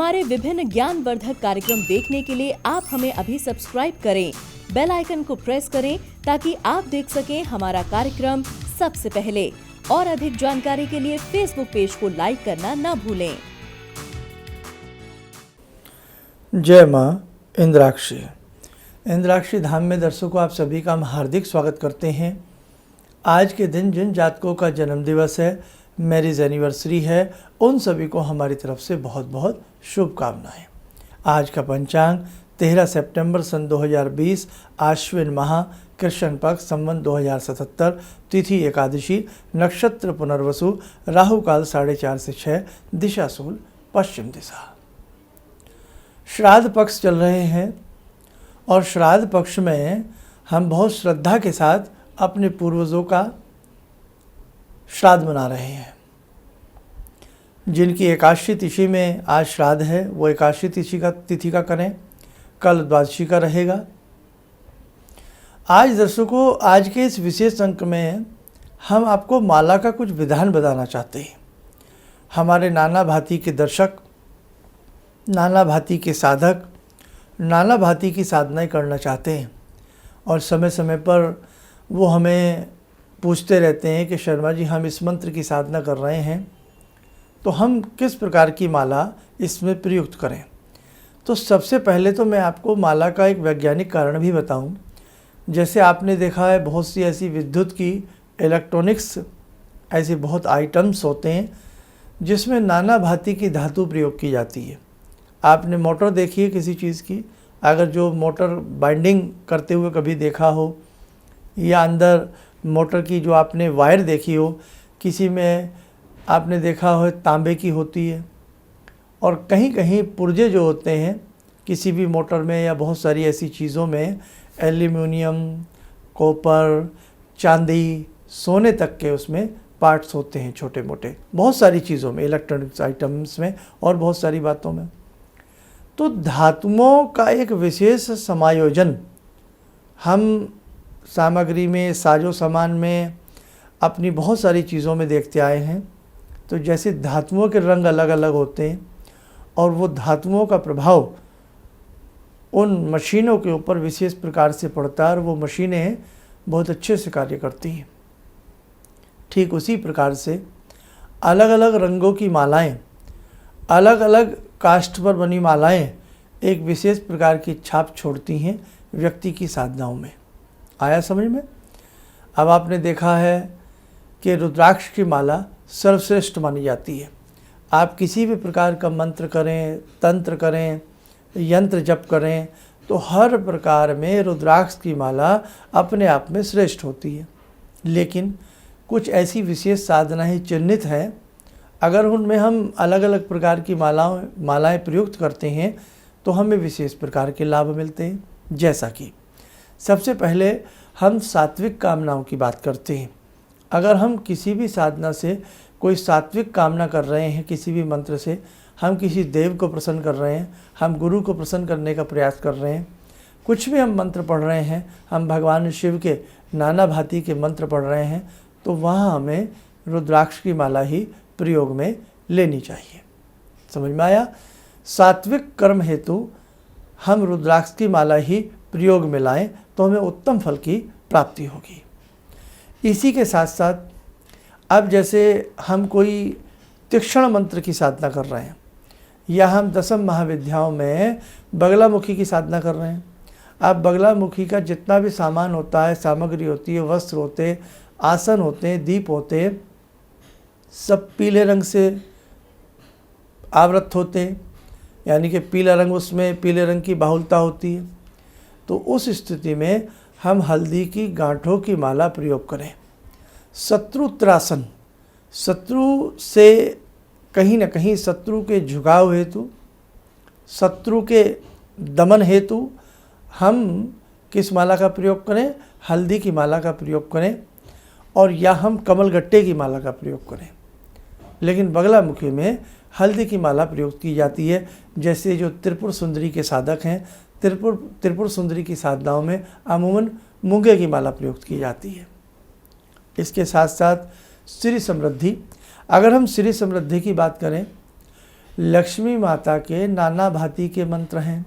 हमारे विभिन्न ज्ञानवर्धक कार्यक्रम देखने के लिए आप हमें अभी सब्सक्राइब करें, बेल आइकन को प्रेस करें ताकि आप देख सकें हमारा कार्यक्रम सबसे पहले। और अधिक जानकारी के लिए फेसबुक पेज को लाइक करना न भूलें। जय माँ इंद्राक्षी। इंद्राक्षी धाम में दर्शकों आप सभी का हम हार्दिक स्वागत करते हैं। आज के दिन जिन जातकों का जन्म दिवस है, मैरिज एनिवर्सरी है, उन सभी को हमारी तरफ से बहुत बहुत शुभकामनाएं। आज का पंचांग 13 सितंबर सन 2020, आश्विन माह, कृष्ण पक्ष, संवत 2077, तिथि एकादशी, नक्षत्र पुनर्वसु, राहु काल 4:30 से 6, दिशा सूल पश्चिम दिशा। श्राद्ध पक्ष चल रहे हैं और श्राद्ध पक्ष में हम बहुत श्रद्धा के साथ अपने पूर्वजों का श्राद्ध मना रहे हैं। जिनकी एकादशी तिथि में आज श्राद्ध है वो एकादशी तिथि का करें, कल द्वादशी का रहेगा। आज दर्शकों, आज के इस विशेष अंक में हम आपको माला का कुछ विधान बताना चाहते हैं। हमारे नाना भांति के दर्शक, नाना भांति के साधक, नाना भांति की साधनाएं करना चाहते हैं और समय समय पर वो हमें पूछते रहते हैं कि शर्मा जी, हम इस मंत्र की साधना कर रहे हैं तो हम किस प्रकार की माला इसमें प्रयुक्त करें। तो सबसे पहले तो मैं आपको माला का एक वैज्ञानिक कारण भी बताऊं। जैसे आपने देखा है बहुत सी ऐसी विद्युत की, इलेक्ट्रॉनिक्स, ऐसे बहुत आइटम्स होते हैं जिसमें नाना भांति की धातु प्रयोग की जाती है। आपने मोटर देखी है किसी चीज़ की, अगर जो मोटर बाइंडिंग करते हुए कभी देखा हो, या अंदर मोटर की जो आपने वायर देखी हो, किसी में आपने देखा हो तांबे की होती है, और कहीं कहीं पुर्जे जो होते हैं किसी भी मोटर में या बहुत सारी ऐसी चीज़ों में एल्यूमिनियम, कॉपर, चांदी, सोने तक के उसमें पार्ट्स होते हैं छोटे मोटे, बहुत सारी चीज़ों में, इलेक्ट्रॉनिक्स आइटम्स में और बहुत सारी बातों में। तो धातुओं का एक विशेष समायोजन हम सामग्री में, साजो सामान में, अपनी बहुत सारी चीज़ों में देखते आए हैं। तो जैसे धातुओं के रंग अलग अलग होते हैं और वो धातुओं का प्रभाव उन मशीनों के ऊपर विशेष प्रकार से पड़ता है और वो मशीनें बहुत अच्छे से कार्य करती हैं। ठीक उसी प्रकार से अलग अलग रंगों की मालाएं, अलग अलग काष्ठ पर बनी मालाएं एक विशेष प्रकार की छाप छोड़ती हैं व्यक्ति की साधनाओं में। आया समझ में? अब आपने देखा है कि रुद्राक्ष की माला सर्वश्रेष्ठ मानी जाती है। आप किसी भी प्रकार का मंत्र करें, तंत्र करें, यंत्र जप करें, तो हर प्रकार में रुद्राक्ष की माला अपने आप में श्रेष्ठ होती है। लेकिन कुछ ऐसी विशेष साधनाएं चिन्हित हैं, अगर उनमें हम अलग अलग प्रकार की मालाएं प्रयुक्त करते हैं तो हमें विशेष प्रकार के लाभ मिलते हैं। जैसा कि सबसे पहले हम सात्विक कामनाओं की बात करते हैं। अगर हम किसी भी साधना से कोई सात्विक कामना कर रहे हैं, किसी भी मंत्र से हम किसी देव को प्रसन्न कर रहे हैं, हम गुरु को प्रसन्न करने का प्रयास कर रहे हैं, कुछ भी हम मंत्र पढ़ रहे हैं, हम भगवान शिव के नाना भांति के मंत्र पढ़ रहे हैं, तो वहाँ हमें रुद्राक्ष की माला ही प्रयोग में लेनी चाहिए। समझ में आया? सात्विक कर्म हेतु हम रुद्राक्ष की माला ही प्रयोग में लाएं तो हमें उत्तम फल की प्राप्ति होगी। इसी के साथ साथ अब जैसे हम कोई तीक्ष्ण मंत्र की साधना कर रहे हैं या हम दशम महाविद्याओं में बगलामुखी की साधना कर रहे हैं। अब बगलामुखी का जितना भी सामान होता है, सामग्री होती है, वस्त्र होते, आसन होते, दीप होते, सब पीले रंग से आवृत होते हैं, यानी कि पीला रंग, उसमें पीले रंग की बाहुलता होती है। तो उस स्थिति में हम हल्दी की गांठों की माला प्रयोग करें। शत्रु त्रासन, शत्रु से कहीं न कहीं शत्रु के झुकाव हेतु, शत्रु के दमन हेतु हम किस माला का प्रयोग करें? हल्दी की माला का प्रयोग करें, और या हम कमलगट्टे की माला का प्रयोग करें। लेकिन बगलामुखी में हल्दी की माला प्रयोग की जाती है। जैसे जो त्रिपुर सुंदरी के साधक हैं, त्रिपुर सुंदरी की साधनाओं में अमूमन मूंगे की माला प्रयोग की जाती है। इसके साथ साथ श्री समृद्धि, अगर हम श्री समृद्धि की बात करें लक्ष्मी माता के नाना भांति के मंत्र हैं,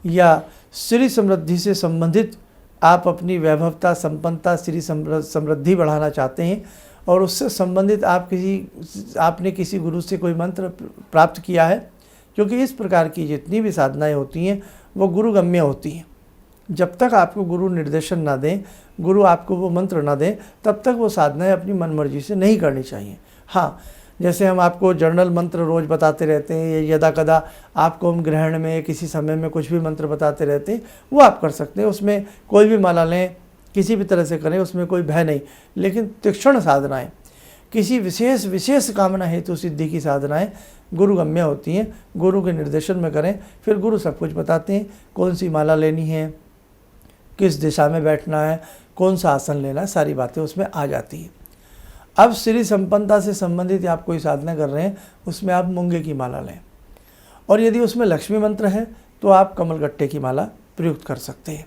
या श्री समृद्धि से संबंधित आप अपनी वैभवता, संपन्नता, श्री समृद्धि बढ़ाना चाहते हैं और उससे संबंधित आपने किसी गुरु से कोई मंत्र प्राप्त किया है, क्योंकि इस प्रकार की जितनी भी साधनाएं होती हैं वो गुरुगम्य होती हैं। जब तक आपको गुरु निर्देशन ना दें, गुरु आपको वो मंत्र ना दें, तब तक वो साधनाएं अपनी मनमर्जी से नहीं करनी चाहिए। हाँ, जैसे हम आपको जर्नल मंत्र रोज़ बताते रहते हैं, या यदा कदा आपको हम ग्रहण में किसी समय में कुछ भी मंत्र बताते रहते हैं, वो आप कर सकते हैं। उसमें कोई भी माला लें, किसी भी तरह से करें, उसमें कोई भय नहीं। लेकिन तीक्ष्ण साधनाएं, किसी विशेष कामना हेतु सिद्धि की साधनाएं गुरुगम्य होती हैं, गुरु के निर्देशन में करें। फिर गुरु सब कुछ बताते हैं, कौन सी माला लेनी है, किस दिशा में बैठना है, कौन सा आसन लेना है, सारी बातें उसमें आ जाती हैं। अब श्री संपन्नता से संबंधित आप कोई साधना कर रहे हैं, उसमें आप मूंगे की माला लें, और यदि उसमें लक्ष्मी मंत्र है तो आप कमलगट्टे की माला प्रयुक्त कर सकते हैं।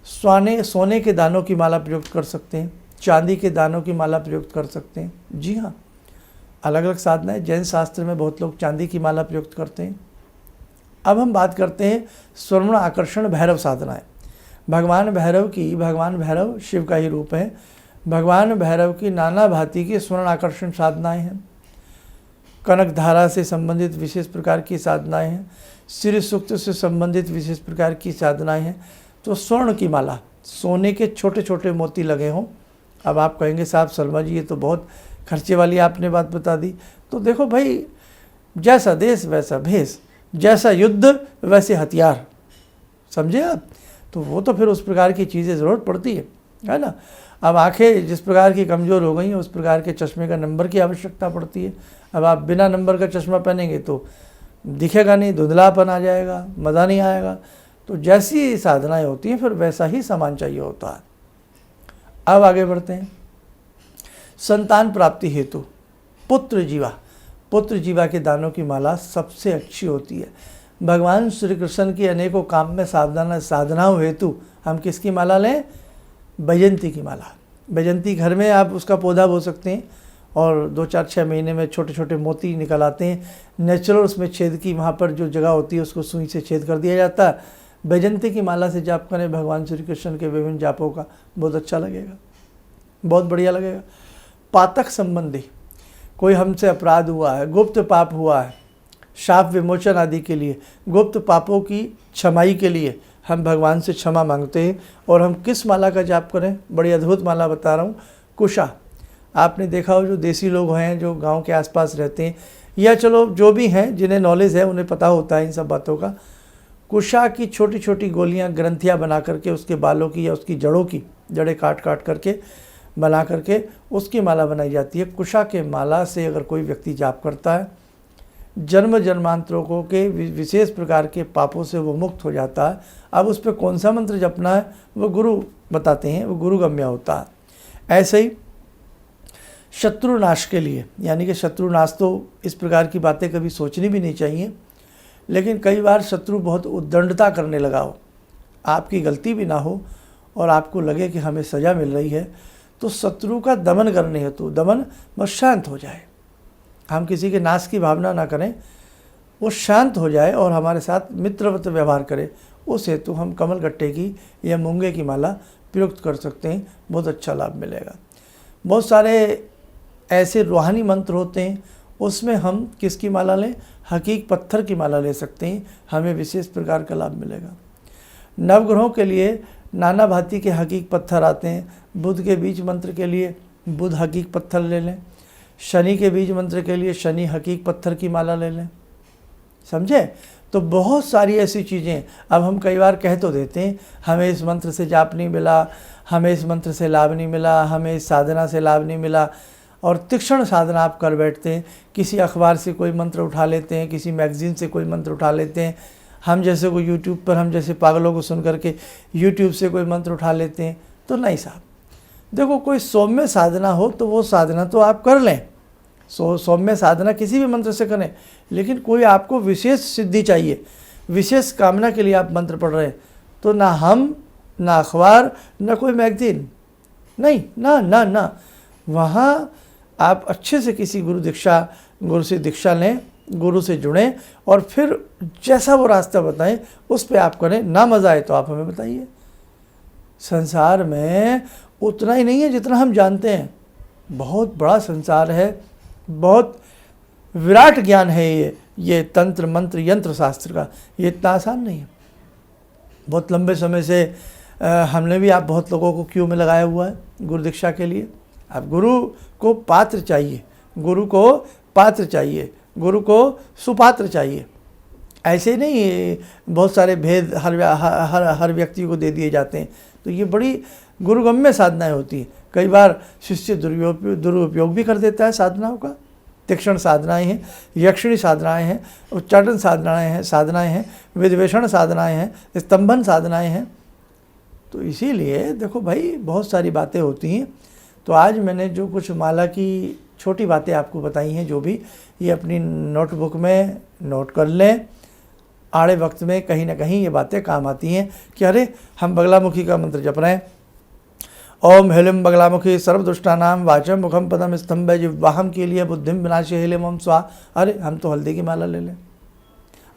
सोने के दानों की माला प्रयुक्त कर सकते हैं, चांदी के दानों की माला प्रयुक्त कर सकते हैं। जी हाँ, अलग अलग साधना है। जैन शास्त्र में बहुत लोग चांदी की माला प्रयुक्त करते हैं। अब हम बात करते हैं स्वर्ण आकर्षण भैरव साधनाएं। भगवान भैरव शिव का ही रूप है। भगवान भैरव की नाना भांति की स्वर्ण आकर्षण साधनाएं हैं। कनक धारा से संबंधित विशेष प्रकार की साधनाएं हैं। श्री सूक्त से संबंधित विशेष प्रकार की साधनाएं हैं। तो स्वर्ण की माला, सोने के छोटे छोटे मोती लगे हों। अब आप कहेंगे साहब शर्मा जी ये तो बहुत खर्चे वाली आपने बात बता दी। तो देखो भाई, जैसा देश वैसा भेष, जैसा युद्ध वैसे हथियार, समझे आप। तो वो तो फिर उस प्रकार की चीज़ें ज़रूरत पड़ती है ना। अब आंखें जिस प्रकार की कमज़ोर हो गई हैं, उस प्रकार के चश्मे का नंबर की आवश्यकता पड़ती है। अब आप बिना नंबर का चश्मा पहनेंगे तो दिखेगा नहीं, धुंधलापन आ जाएगा, मज़ा नहीं आएगा। तो जैसी साधनाएं होती हैं फिर वैसा ही सामान चाहिए होता है। अब आगे बढ़ते हैं। संतान प्राप्ति हेतु पुत्र जीवा के दानों की माला सबसे अच्छी होती है। भगवान श्री कृष्ण की अनेकों काम में साधनाओं हेतु हम किसकी माला लें? बैजंती की माला। बैजंती घर में आप उसका पौधा बो सकते हैं और 2-4-6 महीने में छोटे छोटे मोती निकल आते हैं। नेचुरल उसमें छेद की, वहाँ पर जो जगह होती है उसको सुई से छेद कर दिया जाता है। बैजंती की माला से जाप करें भगवान श्री कृष्ण के विभिन्न जापों का, बहुत अच्छा लगेगा, बहुत बढ़िया लगेगा। पातक संबंधी कोई हमसे अपराध हुआ है, गुप्त पाप हुआ है, शाप विमोचन आदि के लिए, गुप्त पापों की क्षमाई के लिए हम भगवान से क्षमा मांगते हैं। और हम किस माला का जाप करें? बड़ी अद्भुत माला बता रहा हूँ, कुशा। आपने देखा हो जो देसी लोग हैं, जो गांव के आसपास रहते हैं, या चलो जो भी हैं जिन्हें नॉलेज है उन्हें पता होता है इन सब बातों का। कुशा की छोटी छोटी गोलियां, ग्रंथियां बना करके उसके बालों की या उसकी जड़ों की जड़ें काट करके बना करके उसकी माला बनाई जाती है। कुशा के माला से अगर कोई व्यक्ति जाप करता है, जन्म जन्मांतरों को के विशेष प्रकार के पापों से वो मुक्त हो जाता है। अब उस पर कौन सा मंत्र जपना है वो गुरु बताते हैं, वो गुरुगम्य होता है। ऐसे ही शत्रुनाश के लिए, यानी कि शत्रुनाश तो इस प्रकार की बातें कभी सोचनी भी नहीं चाहिए, लेकिन कई बार शत्रु बहुत उद्दंडता करने लगा हो, आपकी गलती भी ना हो और आपको लगे कि हमें सज़ा मिल रही है, तो शत्रु का दमन करने हेतु, दमन बस शांत हो जाए, हम किसी के नाश की भावना ना करें, वो शांत हो जाए और हमारे साथ मित्रवत व्यवहार करे, उस हेतु हम कमलगट्टे की या मूंगे की माला प्रयुक्त कर सकते हैं, बहुत अच्छा लाभ मिलेगा। बहुत सारे ऐसे रूहानी मंत्र होते हैं, उसमें हम किसकी माला लें? हकीक पत्थर की माला ले सकते हैं, हमें विशेष प्रकार का लाभ मिलेगा। नवग्रहों के लिए नाना भांति के हकीक पत्थर आते हैं। बुध के बीज मंत्र के लिए बुध हकीक पत्थर ले लें, शनि के बीज मंत्र के लिए शनि हकीक पत्थर की माला ले लें, समझे। तो बहुत सारी ऐसी चीज़ें, अब हम कई बार कह तो देते हैं हमें इस मंत्र से जाप नहीं मिला, हमें इस मंत्र से लाभ नहीं मिला, हमें इस साधना से लाभ नहीं मिला, और तीक्ष्ण साधना आप कर बैठते हैं। किसी अखबार से कोई मंत्र उठा लेते हैं, किसी मैगज़ीन से कोई मंत्र उठा लेते हैं, हम जैसे को यूट्यूब पर, हम जैसे पागलों को सुन करके यूट्यूब से कोई मंत्र उठा लेते हैं। तो नहीं साहब, देखो कोई सौम्य साधना हो तो वो साधना तो आप कर लें, सौम्य साधना किसी भी मंत्र से करें, लेकिन कोई आपको विशेष सिद्धि चाहिए, विशेष कामना के लिए आप मंत्र पढ़ रहे हैं, तो ना हम, ना अखबार, ना कोई मैगजीन, नहीं, ना ना ना, वहाँ आप अच्छे से किसी गुरु से दीक्षा लें गुरु से जुड़ें और फिर जैसा वो रास्ता बताएं उस पे आप करें। ना मज़ा आए तो आप हमें बताइए। संसार में उतना ही नहीं है जितना हम जानते हैं, बहुत बड़ा संसार है, बहुत विराट ज्ञान है ये तंत्र मंत्र यंत्र शास्त्र का, ये इतना आसान नहीं है। बहुत लंबे समय से हमने भी आप बहुत लोगों को क्यू में लगाया हुआ है गुरु दीक्षा के लिए। अब गुरु को पात्र चाहिए, गुरु को पात्र चाहिए, गुरु को सुपात्र चाहिए। ऐसे नहीं बहुत सारे भेद हर व्यक्ति को दे दिए जाते हैं। तो ये बड़ी गुरुगम्य साधनाएं होती हैं। कई बार शिष्य दुरुपयोग भी कर देता है साधनाओं का। तीक्ष्ण साधनाएं हैं, यक्षिणी साधनाएं हैं, उच्चाटन साधनाएं हैं, विद्वेषण साधनाएं हैं, स्तंभन साधनाएं हैं। तो इसीलिए देखो भाई, बहुत सारी बातें होती हैं। तो आज मैंने जो कुछ माला की छोटी बातें आपको बताई हैं, जो भी, ये अपनी नोटबुक में नोट कर लें। आड़े वक्त में कहीं ना कहीं ये बातें काम आती हैं कि अरे हम बगलामुखी का मंत्र जप रहे हैं, ओम हेलिम बगलामुखी सर्वदुष्टानाम वाचम मुखम पदम स्तंभ जिह्वाहम के लिए बुद्धिम विनाशी हेलिम ओम स्वा। अरे हम तो हल्दी की माला ले लें।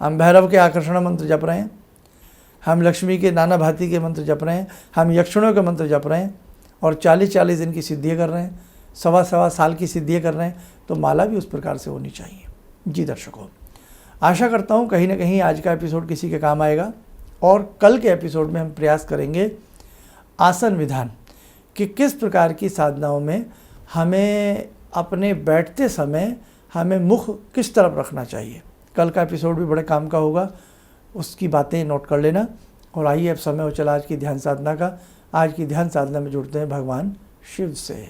हम भैरव के आकर्षण मंत्र जप रहे हैं, हम लक्ष्मी के नाना भांति के मंत्र जप रहे हैं, हम यक्षिणों के मंत्र जप रहे हैं और 40-40 दिन की सिद्धियाँ कर रहे हैं, 1.25 साल की सिद्धियाँ कर रहे हैं। तो माला भी उस प्रकार से होनी चाहिए। जी दर्शकों, आशा करता हूँ कहीं ना कहीं आज का एपिसोड किसी के काम आएगा। और कल के एपिसोड में हम प्रयास करेंगे आसन विधान कि किस प्रकार की साधनाओं में हमें अपने बैठते समय हमें मुख किस तरफ रखना चाहिए। कल का एपिसोड भी बड़े काम का होगा, उसकी बातें नोट कर लेना। और आइए अब समय हो चला आज की ध्यान साधना का। आज की ध्यान साधना में जुड़ते हैं भगवान शिव से।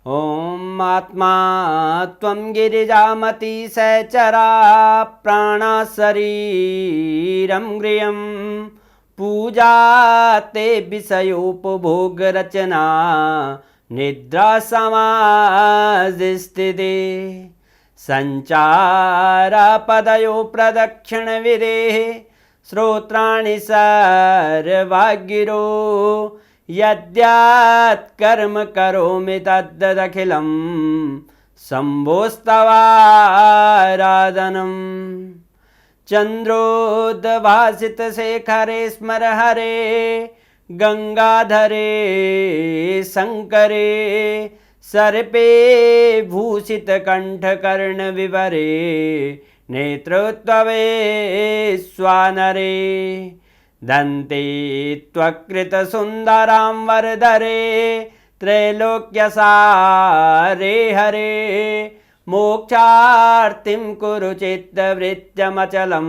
ओम आत्मा त्वं गिरिजामति सहचरा प्राणा शरीरं गृहं पूजा ते विषयोपभोग रचना निद्रा समाधिस्थिते संचारा पदयो प्रदक्षिण विदेः श्रोत्राणि सर्वागिरो यद्यात् कर्म करोमि तद्दखिलं शम्भोस्तवाराधनम् चन्द्रोद्भासितशेखरे स्मर हरे गंगाधरे शंकरे सर्पे भूषितकण्ठकर्णविवरे नेत्रोत्तवे स्वानरे दन्ते त्वकृतसुन्दरां वरदरे त्रैलोक्यसारे हरे मोक्षार्तिं कुरु चित्तवृत्त्यमचलं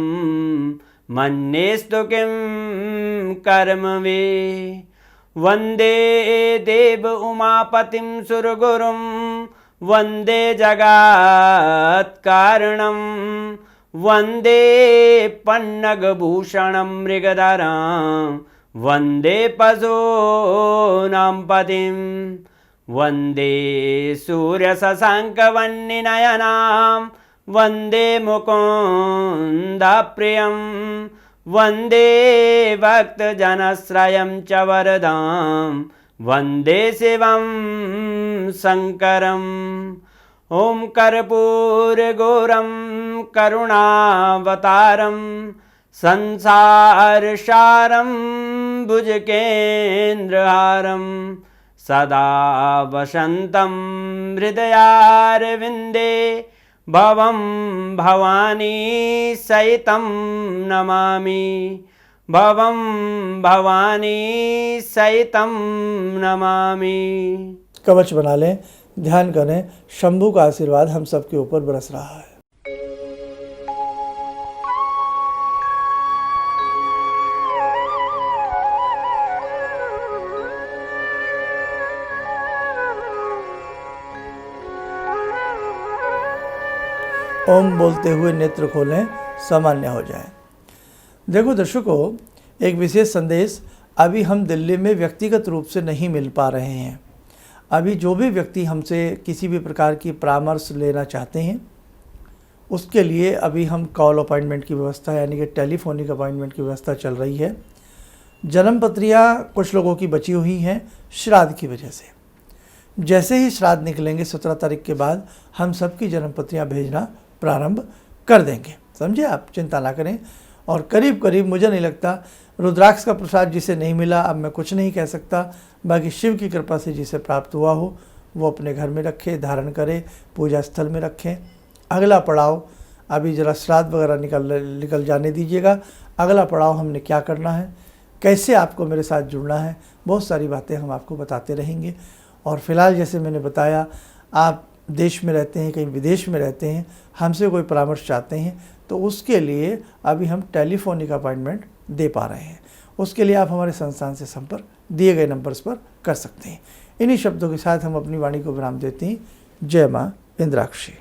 मन्येस्तु किं कर्म वे। वन्दे देव उमापतिं सुरगुरुं वन्दे जगत्कारणं वन्दे पन्नगभूषणं मृगधरं वन्दे पशूनां पतिं वन्दे सूर्यशशाङ्कवह्निनयनां वन्दे मुकुन्दप्रियं वन्दे भक्तजनश्रयं च वरदां वन्दे शिवं शङ्करम्। ॐ कर्पूरगौरं करुणावतारं संसारसारं भुजगेन्द्रहारं सदा वसन्तं हृदयारविन्दे भवं भवानी सहितं नमामि भवं भवानी सहितं नमामि। कवच बना लें, ध्यान करें, शंभू का आशीर्वाद हम सबके ऊपर बरस रहा है। ओम बोलते हुए नेत्र खोलें, सामान्य हो जाए। देखो दर्शकों, एक विशेष संदेश। अभी हम दिल्ली में व्यक्तिगत रूप से नहीं मिल पा रहे हैं। अभी जो भी व्यक्ति हमसे किसी भी प्रकार की परामर्श लेना चाहते हैं, उसके लिए अभी हम कॉल अपॉइंटमेंट की व्यवस्था यानी कि टेलीफोनिक अपॉइंटमेंट की व्यवस्था चल रही है। जन्म पत्रियाँ कुछ लोगों की बची हुई हैं श्राद्ध की वजह से। जैसे ही श्राद्ध निकलेंगे 17 तारीख के बाद, हम सबकी जन्म पत्रियाँ भेजना प्रारंभ कर देंगे। समझे, आप चिंता ना करें। और करीब करीब मुझे नहीं लगता, रुद्राक्ष का प्रसाद जिसे नहीं मिला, अब मैं कुछ नहीं कह सकता, बाकी शिव की कृपा से जिसे प्राप्त हुआ हो वो अपने घर में रखे, धारण करे, पूजा स्थल में रखें। अगला पड़ाव, अभी ज़रा श्राद्ध वगैरह निकल जाने दीजिएगा। अगला पड़ाव हमने क्या करना है, कैसे आपको मेरे साथ जुड़ना है, बहुत सारी बातें हम आपको बताते रहेंगे। और फ़िलहाल जैसे मैंने बताया, आप देश में रहते हैं, कहीं विदेश में रहते हैं, हमसे कोई परामर्श चाहते हैं तो उसके लिए अभी हम टेलीफोनिक अपॉइंटमेंट दे पा रहे हैं। उसके लिए आप हमारे संस्थान से संपर्क दिए गए नंबर्स पर कर सकते हैं। इन्हीं शब्दों के साथ हम अपनी वाणी को विराम देते हैं। जय माँ इंद्राक्षी।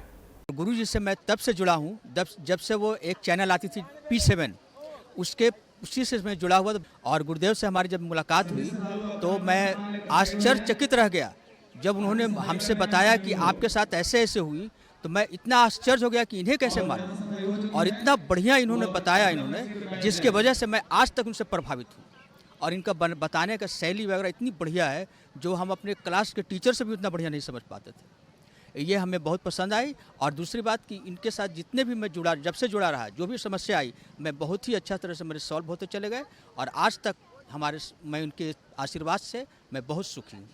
गुरु जी से मैं तब से जुड़ा हूँ जब से वो एक चैनल आती थी P7, उसी से मैं जुड़ा हुआ। और गुरुदेव से हमारी जब मुलाकात हुई तो मैं आश्चर्यचकित रह गया जब उन्होंने हमसे बताया कि आपके साथ ऐसे ऐसे हुई। तो मैं इतना आश्चर्य हो गया कि इन्हें कैसे मालूम, और इतना बढ़िया इन्होंने बताया जिसके वजह से मैं आज तक उनसे प्रभावित हूँ। और इनका बताने का शैली वगैरह इतनी बढ़िया है जो हम अपने क्लास के टीचर से भी उतना बढ़िया नहीं समझ पाते थे। ये हमें बहुत पसंद आई। और दूसरी बात कि इनके साथ जितने भी मैं जुड़ा, जब से जुड़ा रहा, जो भी समस्या आई, मैं बहुत ही अच्छा तरह से मेरे सॉल्व होते चले गए। और आज तक मैं उनके आशीर्वाद से मैं बहुत सुखी हूँ।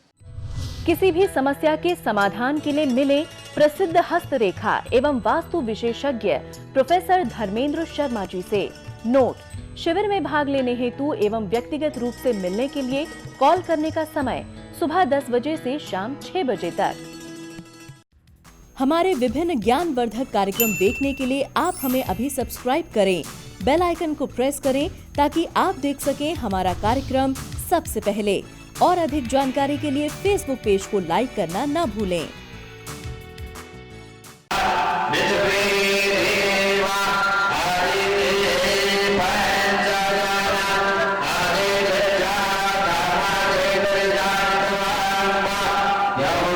किसी भी समस्या के समाधान के लिए मिले प्रसिद्ध हस्तरेखा एवं वास्तु विशेषज्ञ प्रोफेसर धर्मेंद्र शर्मा जी से। नोट: शिविर में भाग लेने हेतु एवं व्यक्तिगत रूप से मिलने के लिए कॉल करने का समय सुबह 10 बजे से शाम 6 बजे तक। हमारे विभिन्न ज्ञानवर्धक कार्यक्रम देखने के लिए आप हमें अभी सब्सक्राइब करें, बेल आइकन को प्रेस करें ताकि आप देख सकें हमारा कार्यक्रम सबसे पहले। और अधिक जानकारी के लिए फेसबुक पेज को लाइक करना न भूलें। Yeah.